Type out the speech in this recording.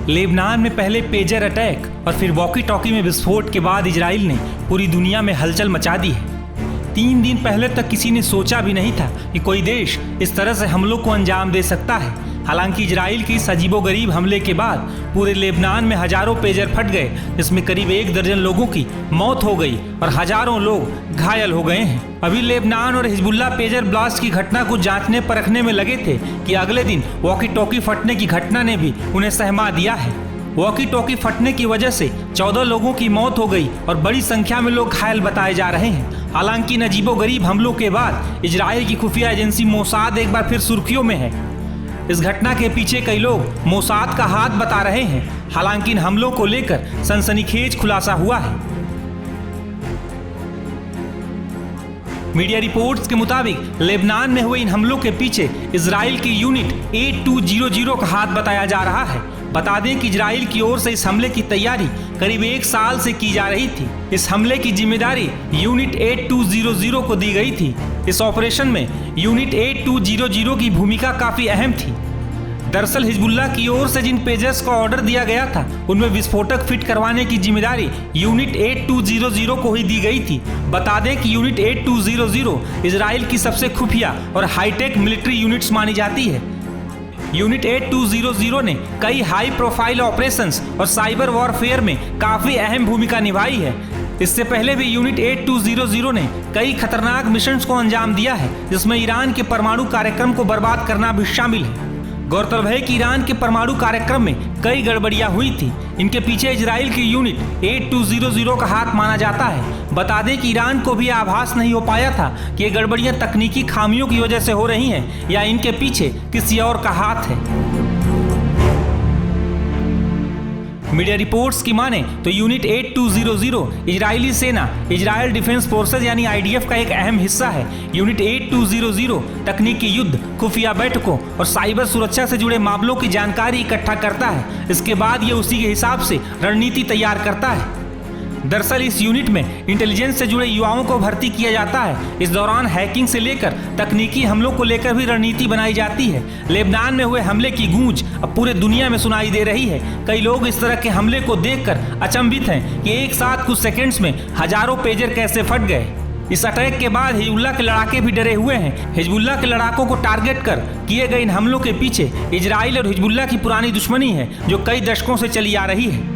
Lebanon में पहले pager attack और फिर वॉकी टॉकी में विस्फोट के बाद इजराइल ने पूरी दुनिया में हलचल मचा दी है। 3 दिन पहले तक किसी ने सोचा भी नहीं था कि कोई देश इस तरह से हमलों को अंजाम दे सकता है। हालांकि इजराइल की इस अजीबोगरीब हमले के बाद पूरे लेबनान में हजारों पेजर फट गए, जिसमें करीब 1 दर्जन लोगों की मौत हो गई और हजारों लोग घायल हो गए हैं। अभी लेबनान और हिजबुल्ला पेजर ब्लास्ट की घटना को जांचने परखने में लगे थे कि अगले दिन वॉकी टॉकी फटने की घटना ने भी उन्हें सहमा दिया है। वॉकी टॉकी फटने की वजह से 14 लोगों की मौत हो गई और बड़ी संख्या में लोग घायल बताए जा रहे हैं। हालांकि इन अजीबोगरीब हमलों के बाद इजराइल की खुफिया एजेंसी मोसाद एक बार फिर सुर्खियों में है। इस घटना के पीछे कई लोग मोसाद का हाथ बता रहे हैं। हालांकि इन हमलों को लेकर सनसनीखेज खुलासा हुआ है। मीडिया रिपोर्ट्स के मुताबिक लेबनान में हुए इन हमलों के पीछे इजराइल की यूनिट 8200 का हाथ बताया जा रहा है। बता दें कि इजराइल की ओर से इस हमले की तैयारी करीब 1 साल से की जा रही थी। इस हमले की जिम्मेदारी यूनिट 8200 को दी गई थी। इस ऑपरेशन में यूनिट 8200 की भूमिका काफी अहम थी। दरअसल हिजबुल्ला की ओर से जिन पेजर्स का ऑर्डर दिया गया था उनमें विस्फोटक फिट करवाने की जिम्मेदारी यूनिट 8200 को ही दी गई थी। बता दें कि यूनिट 8200 इजराइल की सबसे खुफिया और हाईटेक मिलिट्री यूनिट्स मानी जाती है। यूनिट 8200 ने कई हाई प्रोफाइल ऑपरेशंस और साइबर वॉरफेयर में काफी अहम भूमिका निभाई है। इससे पहले भी यूनिट 8200 ने कई खतरनाक मिशंस को अंजाम दिया है, जिसमें ईरान के परमाणु कार्यक्रम को बर्बाद करना भी शामिल है। गौरतलब है कि ईरान के परमाणु कार्यक्रम में कई गड़बड़ियां हुई थी। इनके पीछे इजराइल की यूनिट 8200 का हाथ माना जाता है। बता दें कि ईरान को भी आभास नहीं हो पाया था कि ये गड़बड़ियां तकनीकी खामियों की वजह से हो रही हैं या इनके पीछे किसी और का हाथ है। मीडिया रिपोर्ट्स की माने तो यूनिट 8200 इजरायली सेना, इजराइल डिफेंस फोर्सेज यानी IDF का एक अहम हिस्सा है। यूनिट 8200 तकनीकी युद्ध, खुफिया बैठकों और साइबर सुरक्षा से जुड़े मामलों की जानकारी इकट्ठा करता है। इसके बाद ये उसी के हिसाब से रणनीति तैयार करता है। दरअसल इस यूनिट में इंटेलिजेंस से जुड़े युवाओं को भर्ती किया जाता है। इस दौरान हैकिंग से लेकर तकनीकी हमलों को लेकर भी रणनीति बनाई जाती है। लेबनान में हुए हमले की गूंज अब पूरे दुनिया में सुनाई दे रही है। कई लोग इस तरह के हमले को देखकर अचंभित हैं कि एक साथ कुछ सेकंड्स में हजारों पेजर कैसे फट गए। इस अटैक के बाद हिजबुल्ला के लड़ाके भी डरे हुए हैं। हिजबुल्ला के लड़ाकों को टारगेट कर किए गए इन हमलों के पीछे इजराइल और हिजबुल्ला की पुरानी दुश्मनी है, जो कई दशकों से चली आ रही है।